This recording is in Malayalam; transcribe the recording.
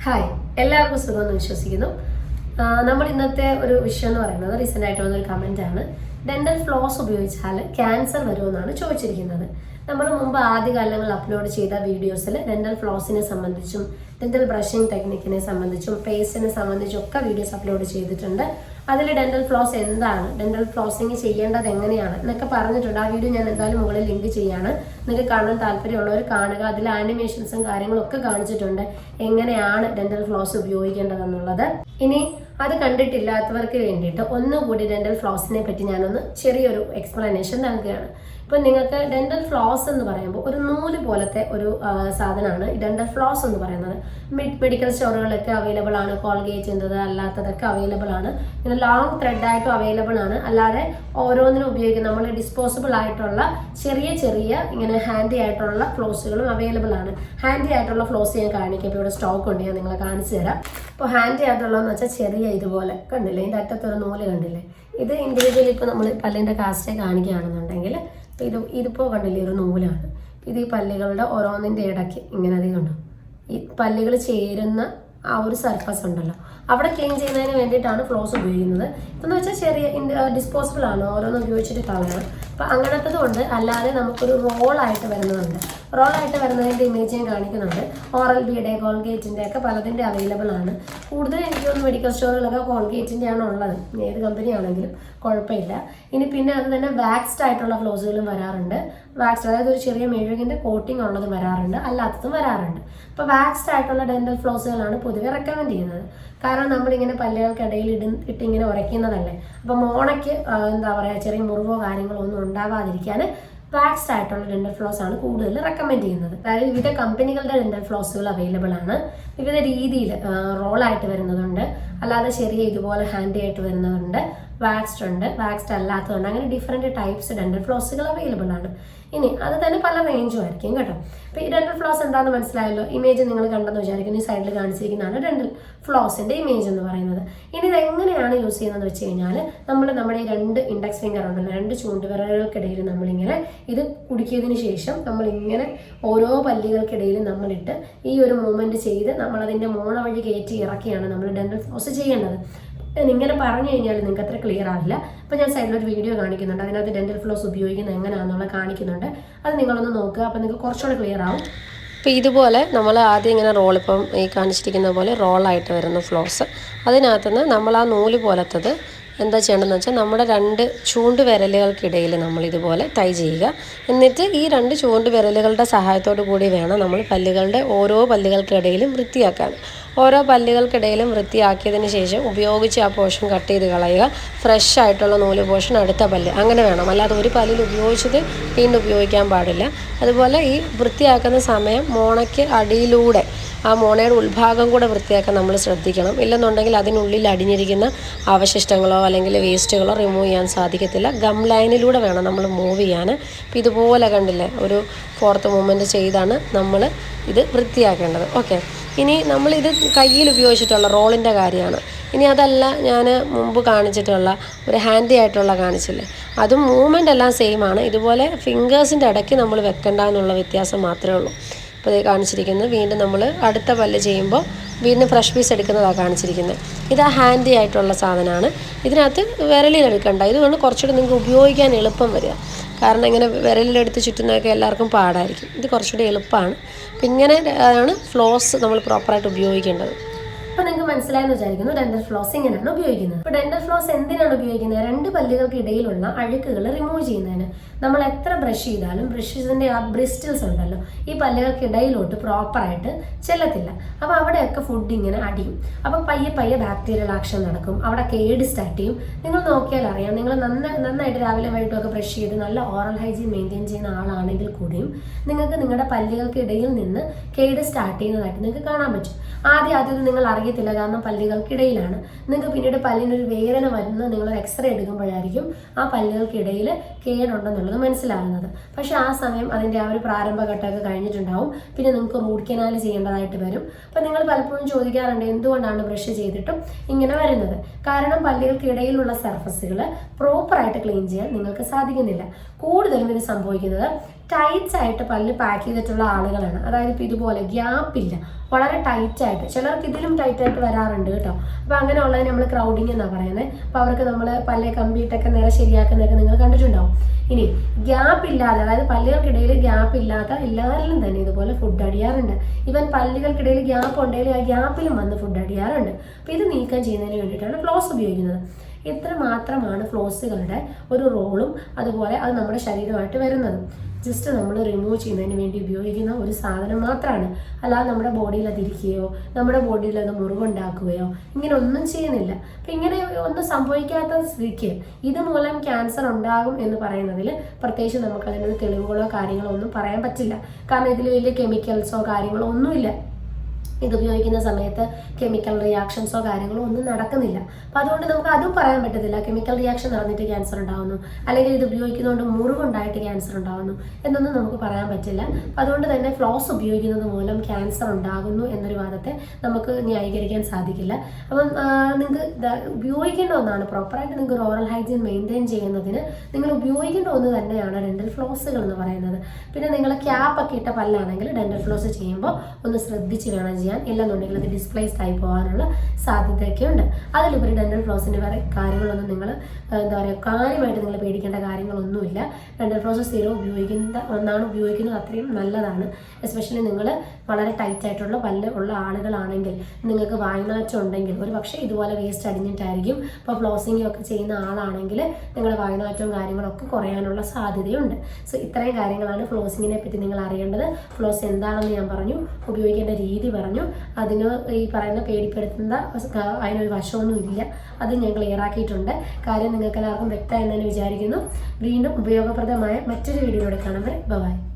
ഹായ്, എല്ലാവർക്കും സുഖമെന്ന് വിശ്വസിക്കുന്നു. നമ്മൾ ഇന്നത്തെ ഒരു വിഷയം എന്ന് പറയുന്നത് റീസെൻ്റ് ആയിട്ട് വന്നൊരു കമൻ്റ് ആണ്. ഡെൻ്റൽ ഫ്ലോസ് ഉപയോഗിച്ചാൽ ക്യാൻസർ വരുമെന്നാണ് ചോദിച്ചിരിക്കുന്നത്. നമ്മൾ മുമ്പ് ആദ്യകാലങ്ങളിൽ അപ്ലോഡ് ചെയ്ത വീഡിയോസിൽ ഡെൻ്റൽ ഫ്ലോസിനെ സംബന്ധിച്ചും ഡെൻ്റൽ ബ്രഷിംഗ് ടെക്നിക്കിനെ സംബന്ധിച്ചും പേസ്റ്റിനെ സംബന്ധിച്ചും ഒക്കെ വീഡിയോസ് അപ്ലോഡ് ചെയ്തിട്ടുണ്ട്. അതിൽ ഡെൻ്റൽ ഫ്ലോസ് എന്താണ്, ഡെൻ്റൽ ഫ്ലോസിങ് ചെയ്യേണ്ടത് എങ്ങനെയാണ് എന്നൊക്കെ പറഞ്ഞിട്ടുണ്ട്. ആ വീഡിയോ ഞാൻ എന്തായാലും മുകളിൽ ലിങ്ക് ചെയ്യാണ്. നിങ്ങൾക്ക് കാണാൻ താല്പര്യമുള്ളവർ കാണുക. അതിൽ ആനിമേഷൻസും കാര്യങ്ങളൊക്കെ കാണിച്ചിട്ടുണ്ട് എങ്ങനെയാണ് ഡെൻ്റൽ ഫ്ലോസ് ഉപയോഗിക്കേണ്ടതെന്നുള്ളത്. ഇനി അത് കണ്ടിട്ടില്ലാത്തവർക്ക് വേണ്ടിയിട്ട് ഒന്നുകൂടി ഡെൻ്റൽ ഫ്ലോസിനെ പറ്റി ഞാനൊന്ന് ചെറിയൊരു എക്സ്പ്ലനേഷൻ നൽകുകയാണ്. ഇപ്പം നിങ്ങൾക്ക് ഡെൻ്റൽ ഫ്ലോസ് എന്ന് പറയുമ്പോൾ ഒരു നൂല് പോലത്തെ ഒരു സാധനമാണ് ഡെൻ്റൽ ഫ്ലോസ് എന്ന് പറയുന്നത്. മെഡിക്കൽ സ്റ്റോറുകളിലൊക്കെ അവൈലബിൾ ആണ്. കോൾഗേറ്റിൻ്റെത് അല്ലാത്തതൊക്കെ അവൈലബിൾ ആണ്. ഇങ്ങനെ ലോങ് ത്രെഡായിട്ടും അവൈലബിൾ ആണ്. അല്ലാതെ ഓരോന്നിനും ഉപയോഗിക്കുന്ന നമ്മൾ ഡിസ്പോസിബിൾ ആയിട്ടുള്ള ചെറിയ ചെറിയ ഇങ്ങനെ ഹാൻഡി ആയിട്ടുള്ള ഫ്ലോസുകളും അവൈലബിൾ ആണ്. ഹാൻഡി ആയിട്ടുള്ള ഫ്ലോസ് ഞാൻ കാണിക്കാം. ഇപ്പോൾ ഇവിടെ സ്റ്റോക്ക് ഉണ്ട്, ഞാൻ നിങ്ങളെ കാണിച്ചു തരാം. ഇപ്പോൾ ഹാൻഡി ആയിട്ടുള്ളതെന്ന് വെച്ചാൽ ചെറിയ ഇതുപോലെ കണ്ടില്ലേ, ഇതിൻ്റെ അറ്റത്തൊരു നൂല് കണ്ടില്ലേ. ഇത് ഇൻഡിവിജ്വലി ഇപ്പോൾ നമ്മൾ പല്ലിൻ്റെ കാസ്റ്റേ കാണിക്കുകയാണെന്നുണ്ടെങ്കിൽ ഇതിപ്പോൾ കണ്ടില്ലേ ഒരു നൂലാണ്. ഇത് ഈ പല്ലുകളുടെ ഓരോന്നിൻ്റെ ഇടയ്ക്ക് ഇങ്ങനെ അത് കണ്ടു, ഈ പല്ലുകൾ ചേരുന്ന ആ ഒരു സർഫസ് ഉണ്ടല്ലോ, അവിടെ ക്ലീൻ ചെയ്യുന്നതിന് വേണ്ടിയിട്ടാണ് ഫ്ലോസ് ഉപയോഗിക്കുന്നത്. ഇതെന്ന് വെച്ചാൽ ചെറിയ ഡിസ്പോസിബിൾ ആണ്, ഓരോന്ന് ഉപയോഗിച്ചിട്ട് കളയണം. അപ്പം അങ്ങനത്തതും ഉണ്ട്. അല്ലാതെ നമുക്കൊരു റോളായിട്ട് വരുന്നതുണ്ട്. റോളായിട്ട് വരുന്നതിൻ്റെ ഇമേജ് ഞാൻ കാണിക്കുന്നുണ്ട്. ഓറൽ ബിയുടെ കോൾഗേറ്റിൻ്റെ ഒക്കെ പലതിൻ്റെ അവൈലബിൾ ആണ്. കൂടുതൽ എനിക്ക് തോന്നുന്നു മെഡിക്കൽ സ്റ്റോറുകളൊക്കെ കോൾഗേറ്റിൻ്റെ ആണ് ഉള്ളത്. ഏത് കമ്പനി ആണെങ്കിലും കുഴപ്പമില്ല. ഇനി പിന്നെ അത് തന്നെ വാക്സ്ഡ് ആയിട്ടുള്ള ഫ്ലോസുകളും വരാറുണ്ട്. വാക്സ്ഡ് അതായത് ഒരു ചെറിയ മെഴുകിൻ്റെ കോട്ടിംഗ് ഉള്ളതും വരാറുണ്ട്, അല്ലാത്തതും വരാറുണ്ട്. അപ്പോൾ വാക്സ്ഡ് ആയിട്ടുള്ള ഡെൻ്റൽ ഫ്ലോസുകളാണ് പൊതുവെ റെക്കമെൻഡ് ചെയ്യുന്നത്. കാരണം നമ്മളിങ്ങനെ പല്ലുകൾക്കിടയിൽ ഇട്ടിങ്ങനെ ഉരയ്ക്കുന്നതല്ലേ. അപ്പോൾ മോണയ്ക്ക് എന്താ പറയുക, ചെറിയ മുറിവോ കാര്യങ്ങളോ ഒന്നും ഉണ്ടാവാതിരിക്കാൻ വാക്സ്ഡ് ആയിട്ടുള്ള ഡെൻ്റൽ ഫ്ലോസ് ആണ് കൂടുതൽ റെക്കമെൻഡ് ചെയ്യുന്നത്. അതായത് വിവിധ കമ്പനികളുടെ ഡെൻ്റൽ ഫ്ലോസുകൾ അവൈലബിൾ ആണ്. വിവിധ രീതിയിൽ റോളായിട്ട് വരുന്നതുണ്ട്, അല്ലാതെ ചെറിയ ഇതുപോലെ ഹാൻഡി ആയിട്ട് വരുന്നതുണ്ട്, വാക്സ്ഡ് ഉണ്ട്, വാക്സ്ഡ് അല്ലാത്തതുണ്ട്. അങ്ങനെ ഡിഫറെൻറ്റ് ടൈപ്സ് ഡെൻ്റൽ ഫ്ലോസുകൾ അവൈലബിൾ ആണ്. ഇനി അത് തന്നെ പല റേഞ്ചും ആയിരിക്കും കേട്ടോ. അപ്പോൾ ഈ ഡെൻ്റൽ ഫ്ലോസ് എന്താണെന്ന് മനസ്സിലായല്ലോ. ഇമേജ് നിങ്ങൾ കണ്ടെന്ന് വിചാരിക്കുന്നു. ഈ സൈഡിൽ കാണിച്ചിരിക്കുന്നതാണ് ഡെൻ്റൽ ഫ്ലോസിൻ്റെ ഇമേജ് എന്ന് പറയുന്നത്. ഇനി ഇത് എങ്ങനെയാണ് യൂസ് ചെയ്യുന്നതെന്ന് വെച്ച് കഴിഞ്ഞാൽ നമ്മുടെ ഈ രണ്ട് ഇൻഡെക്സ് ഫിംഗർ ഉണ്ടല്ലോ, രണ്ട് ചൂണ്ടുവിരലുകൾക്കിടയിൽ നമ്മളിങ്ങനെ ഇത് കുടുക്കിയതിന് ശേഷം നമ്മളിങ്ങനെ ഓരോ പല്ലുകൾക്കിടയിൽ നമ്മളിട്ട് ഈ ഒരു മൂവ്മെൻറ്റ് ചെയ്ത് നമ്മളതിൻ്റെ മോണ വഴി കയറ്റി ഇറക്കിയാണ് നമ്മൾ ഡെൻ്റൽ ഫ്ലോസ് ചെയ്യേണ്ടത്. ഇങ്ങനെ പറഞ്ഞു കഴിഞ്ഞാൽ നിങ്ങൾക്ക് അത്ര ക്ലിയർ ആവില്ല. അപ്പോൾ ഞാൻ സൈഡിലൊരു വീഡിയോ കാണിക്കുന്നുണ്ട്, അതിനകത്ത് ഡെൻ്റൽ ഫ്ലോസ് ഉപയോഗിക്കുന്നത് എങ്ങനെയാണെന്നുള്ള കാണിക്കുന്നുണ്ട്. അത് നിങ്ങളൊന്ന് നോക്കുക, അപ്പോൾ നിങ്ങൾക്ക് കുറച്ചുകൂടെ ക്ലിയർ ആവും. അപ്പോൾ ഇതുപോലെ നമ്മൾ ആദ്യം ഇങ്ങനെ റോൾ, ഇപ്പം ഈ കാണിച്ചിരിക്കുന്ന പോലെ റോളായിട്ട് വരുന്ന ഫ്ലോസ്, അതിനകത്തുനിന്ന് നമ്മൾ ആ നൂല് പോലത്തത് എന്താ ചെയ്യേണ്ടതെന്ന് വെച്ചാൽ നമ്മുടെ രണ്ട് ചൂണ്ടുവിരലുകൾക്കിടയിൽ നമ്മളിതുപോലെ ടൈ ചെയ്യുക. എന്നിട്ട് ഈ രണ്ട് ചൂണ്ടുവിരലുകളുടെ സഹായത്തോടു കൂടി വേണം നമ്മൾ പല്ലുകളുടെ ഓരോ പല്ലുകൾക്കിടയിലും വൃത്തിയാക്കാൻ. ഓരോ പല്ലുകൾക്കിടയിലും വൃത്തിയാക്കിയതിന് ശേഷം ഉപയോഗിച്ച് ആ പോർഷൻ കട്ട് ചെയ്ത് കളയുക. ഫ്രഷ് ആയിട്ടുള്ള നൂല് പോർഷൻ അടുത്ത പല്ല്, അങ്ങനെ വേണം. അല്ലാതെ ഒരു പല്ലിൽ ഉപയോഗിച്ചത് വീണ്ടും ഉപയോഗിക്കാൻ പാടില്ല. അതുപോലെ ഈ വൃത്തിയാക്കുന്ന സമയം മോണയ്ക്ക് അടിയിലൂടെ ആ മോണയുടെ ഉൾഭാഗം കൂടെ വൃത്തിയാക്കാൻ നമ്മൾ ശ്രദ്ധിക്കണം. ഇല്ലെന്നുണ്ടെങ്കിൽ അതിനുള്ളിൽ അടിഞ്ഞിരിക്കുന്ന അവശിഷ്ടങ്ങളോ അല്ലെങ്കിൽ വേസ്റ്റുകളോ റിമൂവ് ചെയ്യാൻ സാധിക്കത്തില്ല. ഗം ലൈനിലൂടെ വേണം നമ്മൾ മൂവ് ചെയ്യാൻ. അപ്പോൾ ഇതുപോലെ കണ്ടില്ലേ, ഒരു ഫോർത്ത് മൂവ്മെൻറ്റ് ചെയ്താണ് നമ്മൾ ഇത് വൃത്തിയാക്കേണ്ടത്. ഓക്കെ, ഇനി നമ്മളിത് കയ്യിൽ ഉപയോഗിച്ചിട്ടുള്ള റോളിൻ്റെ കാര്യമാണ്. ഇനി അതല്ല, ഞാൻ മുമ്പ് കാണിച്ചിട്ടുള്ള ഒരു ഹാൻഡി ആയിട്ടുള്ള കാണിച്ചില്ലേ, അതും മൂവ്മെൻ്റ് എല്ലാം സെയിം ആണ്. ഇതുപോലെ ഫിംഗേഴ്സിൻ്റെ ഇടയ്ക്ക് നമ്മൾ വെക്കണ്ട എന്നുള്ള വ്യത്യാസം മാത്രമേ ഉള്ളൂ. ഇപ്പോൾ ഇത് കാണിച്ചിരിക്കുന്നത് വീണ്ടും നമ്മൾ അടുത്ത പല്ല് ചെയ്യുമ്പോൾ വീണ്ടും ഫ്രഷ് പീസ് എടുക്കുന്നതാണ് കാണിച്ചിരിക്കുന്നത്. ഇത് ആ ഹാൻഡി ആയിട്ടുള്ള സാധനമാണ്. ഇതിനകത്ത് വിരലിലെടുക്കണ്ട. ഇതുകൊണ്ട് കുറച്ചുകൂടി നിങ്ങൾക്ക് ഉപയോഗിക്കാൻ എളുപ്പം വരിക. കാരണം ഇങ്ങനെ വിരലിലെടുത്ത് ചുറ്റുന്നതൊക്കെ എല്ലാവർക്കും പാടായിരിക്കും. ഇത് കുറച്ചുകൂടി എളുപ്പമാണ്. അപ്പം ഇങ്ങനെ ആണ് ഫ്ലോസ് നമ്മൾ പ്രോപ്പറായിട്ട് ഉപയോഗിക്കേണ്ടത്. അപ്പോൾ നിങ്ങൾക്ക് മനസ്സിലായെന്ന് വിചാരിക്കുന്നു ഡെൻ്റൽ ഫ്ലോസ് എങ്ങനെയാണ് ഉപയോഗിക്കുന്നത്. ഇപ്പോൾ ഡെൻ്റൽ ഫ്ലോസ് എന്തിനാണ് ഉപയോഗിക്കുന്നത്? രണ്ട് പല്ലുകൾക്ക് ഇടയിലുള്ള അഴുക്കുകൾ റിമൂവ് ചെയ്യുന്നതിന്. നമ്മൾ എത്ര ബ്രഷ് ചെയ്താലും ബ്രഷസിൻ്റെ ആ ബ്രിസ്റ്റിൽസ് ഉണ്ടല്ലോ, ഈ പല്ലുകൾക്കിടയിലോട്ട് പ്രോപ്പറായിട്ട് ചെല്ലത്തില്ല. അപ്പോൾ അവിടെയൊക്കെ ഫുഡ് ഇങ്ങനെ അടിയും. അപ്പോൾ പയ്യെ പയ്യെ ബാക്ടീരിയൽ ആക്ഷൻ നടക്കും, അവിടെ കേട് സ്റ്റാർട്ട് ചെയ്യും. നിങ്ങൾ നോക്കിയാൽ അറിയാം, നിങ്ങൾ നന്നായിട്ട് രാവിലെ വൈകിട്ടൊക്കെ ബ്രഷ് ചെയ്ത് നല്ല ഓറൽ ഹൈജീൻ മെയിൻറ്റെയിൻ ചെയ്യുന്ന ആളാണെങ്കിൽ കൂടിയും നിങ്ങൾക്ക് നിങ്ങളുടെ പല്ലുകൾക്കിടയിൽ നിന്ന് കേട് സ്റ്റാർട്ട് ചെയ്യുന്നതായിട്ട് നിങ്ങൾക്ക് കാണാൻ പറ്റും. ആദ്യം നിങ്ങൾ അറിയത്തില്ല, കാരണം പല്ലുകൾക്കിടയിലാണ്. നിങ്ങൾക്ക് പിന്നീട് പല്ലിനൊരു വേദന വരുന്നത് നിങ്ങൾ എക്സ്റേ എടുക്കുമ്പോഴായിരിക്കും ആ പല്ലുകൾക്കിടയിൽ കേടുണ്ടെന്നുള്ളത് മനസ്സിലാകുന്നത്. പക്ഷെ ആ സമയം അതിൻ്റെ ആ ഒരു പ്രാരംഭഘട്ടമൊക്കെ കഴിഞ്ഞിട്ടുണ്ടാവും. പിന്നെ നിങ്ങൾക്ക് റൂട്ട് കനാൽ ചെയ്യേണ്ടതായിട്ട് വരും. അപ്പം നിങ്ങൾ പലപ്പോഴും ചോദിക്കാറുണ്ട് എന്തുകൊണ്ടാണ് ബ്രഷ് ചെയ്തിട്ടും ഇങ്ങനെ വരുന്നത്. കാരണം പല്ലുകൾക്കിടയിലുള്ള സർഫസുകൾ പ്രോപ്പറായിട്ട് ക്ലീൻ ചെയ്യാൻ നിങ്ങൾക്ക് സാധിക്കുന്നില്ല. കൂടുതലും ഇത് സംഭവിക്കുന്നത് ടൈറ്റ്സ് ആയിട്ട് പല്ല് പാക്ക് ചെയ്തിട്ടുള്ള ആളുകളാണ്. അതായത് ഇപ്പോൾ ഇതുപോലെ ഗ്യാപ്പില്ല, വളരെ ടൈറ്റായിട്ട്, ചിലർക്ക് ഇതിലും ടൈറ്റായിട്ട് വരാറുണ്ട് കേട്ടോ. അപ്പോൾ അങ്ങനെയുള്ളത് നമ്മൾ ക്രൗഡിങ് എന്നാണ് പറയുന്നത്. അപ്പോൾ അവർക്ക് നമ്മൾ പല്ല് കമ്പിയിട്ടൊക്കെ നേരെ ശരിയാക്കുന്നതൊക്കെ നിങ്ങൾ കണ്ടിട്ടുണ്ടാവും. ഇനി ഗ്യാപ്പ് ഇല്ലാതെ, അതായത് പല്ലുകൾക്കിടയിൽ ഗ്യാപ്പ് ഇല്ലാത്ത എല്ലാവരിലും തന്നെ ഇതുപോലെ ഫുഡ് അടിയാറുണ്ട്. ഈവൻ പല്ലുകൾക്കിടയിൽ ഗ്യാപ്പ് ഉണ്ടെങ്കിൽ ആ ഗ്യാപ്പിലും വന്ന് ഫുഡ് അടിയാറുണ്ട്. അപ്പോൾ ഇത് നീക്കം ചെയ്യുന്നതിന് വേണ്ടിയിട്ടാണ് ഫ്ലോസ് ഉപയോഗിക്കുന്നത്. ഇത്ര മാത്രമാണ് ഫ്ലോസുകളുടെ ഒരു റോളും അതുപോലെ അത് നമ്മുടെ ശരീരമായിട്ട് വരുന്നത്. ജസ്റ്റ് നമ്മൾ റിമൂവ് ചെയ്യുന്നതിന് വേണ്ടി ഉപയോഗിക്കുന്ന ഒരു സാധനം മാത്രമാണ്. അല്ലാതെ നമ്മുടെ ബോഡിയിൽ അതിരിക്കുകയോ നമ്മുടെ ബോഡിയിൽ അത് മുറിവുണ്ടാക്കുകയോ ഇങ്ങനെ ഒന്നും ചെയ്യുന്നില്ല. അപ്പം ഇങ്ങനെ ഒന്നും സംഭവിക്കാത്ത സ്ഥിതിക്ക് ഇതുമൂലം ക്യാൻസർ ഉണ്ടാകും എന്ന് പറയുന്നതിൽ പ്രത്യേകിച്ച് നമുക്ക് അതിനൊരു തെളിവുകളോ കാര്യങ്ങളോ ഒന്നും പറയാൻ പറ്റില്ല. കാരണം ഇതിൽ വലിയ കെമിക്കൽസോ കാര്യങ്ങളോ ഒന്നുമില്ല. ഇത് ഉപയോഗിക്കുന്ന സമയത്ത് കെമിക്കൽ റിയാക്ഷൻസോ കാര്യങ്ങളോ ഒന്നും നടക്കുന്നില്ല. അപ്പോൾ അതുകൊണ്ട് നമുക്ക് അതും പറയാൻ പറ്റത്തില്ല കെമിക്കൽ റിയാക്ഷൻ നടന്നിട്ട് ക്യാൻസർ ഉണ്ടാകുന്നു, അല്ലെങ്കിൽ ഇത് ഉപയോഗിക്കുന്നതുകൊണ്ട് മുറിവുണ്ടായിട്ട് ക്യാൻസർ ഉണ്ടാകുന്നു എന്നൊന്നും നമുക്ക് പറയാൻ പറ്റില്ല. അപ്പോൾ അതുകൊണ്ട് തന്നെ ഫ്ലോസ് ഉപയോഗിക്കുന്നത് മൂലം ക്യാൻസർ ഉണ്ടാകുന്നു എന്നൊരു വാദത്തെ നമുക്ക് ന്യായീകരിക്കാൻ സാധിക്കില്ല. അപ്പം നിങ്ങൾക്ക് ഉപയോഗിക്കേണ്ട ഒന്നാണ്, പ്രോപ്പറായിട്ട് നിങ്ങൾക്ക് ഒരു ഓറൽ ഹൈജീൻ മെയിൻറ്റെയിൻ ചെയ്യുന്നതിന് നിങ്ങൾ ഉപയോഗിക്കേണ്ട ഒന്ന് തന്നെയാണ് ഡെന്റൽ ഫ്ലോസുകൾ എന്ന് പറയുന്നത്. പിന്നെ നിങ്ങൾ ക്യാപ്പൊക്കെ ഇട്ട പല്ലാണെങ്കിൽ ഡെന്റൽ ഫ്ലോസ് ചെയ്യുമ്പോൾ ഒന്ന് ശ്രദ്ധിച്ച് വേണം ചെയ്യാൻ. ഇല്ലെന്നുണ്ടെങ്കിൽ അത് ഡിസ്പ്ലേസ്ഡ് ആയി പോകാനുള്ള സാധ്യതയൊക്കെ ഉണ്ട്. അതിലുപരി ഡെന്റൽ ഫ്ലോസിൻ്റെ വേറെ കാര്യങ്ങളൊന്നും നിങ്ങൾ എന്താ പറയുക കാര്യമായിട്ട് നിങ്ങൾ പേടിക്കേണ്ട കാര്യങ്ങളൊന്നുമില്ല. ഡെന്റൽ ഫ്ലോസ് സ്ഥിരം ഉപയോഗിക്കുന്ന ഒന്നാണ്, ഉപയോഗിക്കുന്നത് അത്രയും നല്ലതാണ്. എസ്പെഷ്യലി നിങ്ങൾ വളരെ ടൈറ്റ് ആയിട്ടുള്ള പല്ല് ഉള്ള ആളുകളാണെങ്കിൽ, നിങ്ങൾക്ക് വായ്നാറ്റം ഉണ്ടെങ്കിൽ, ഒരു പക്ഷേ ഇതുപോലെ വേസ്റ്റ് അടിഞ്ഞിട്ടായിരിക്കും ഇപ്പോൾ ഫ്ലോസിംഗ് ഒക്കെ ചെയ്യുന്ന ആളാണെങ്കിൽ നിങ്ങളുടെ വായ്നാറ്റവും കാര്യങ്ങളൊക്കെ കുറയാനുള്ള സാധ്യതയുണ്ട്. സോ ഇത്രയും കാര്യങ്ങളാണ് ഫ്ലോസിങ്ങിനെ പറ്റി നിങ്ങൾ അറിയേണ്ടത്. ഫ്ലോസ് എന്താണെന്ന് ഞാൻ പറഞ്ഞു, ഉപയോഗിക്കേണ്ട രീതി പറഞ്ഞു. അതിന് ഈ പറയുന്ന പേടിപ്പെടുത്തുന്ന അതിനൊരു വശമൊന്നും ഇല്ല. അത് ഞാൻ ക്ലിയർ ആക്കിയിട്ടുണ്ട്. കാര്യം നിങ്ങൾക്ക് എല്ലാവർക്കും വ്യക്തമായി എന്ന് വിചാരിക്കുന്നു. വീണ്ടും ഉപയോഗപ്രദമായ മറ്റൊരു വീഡിയോയിലൂടെ കാണുമ്പോൾ ബൈ.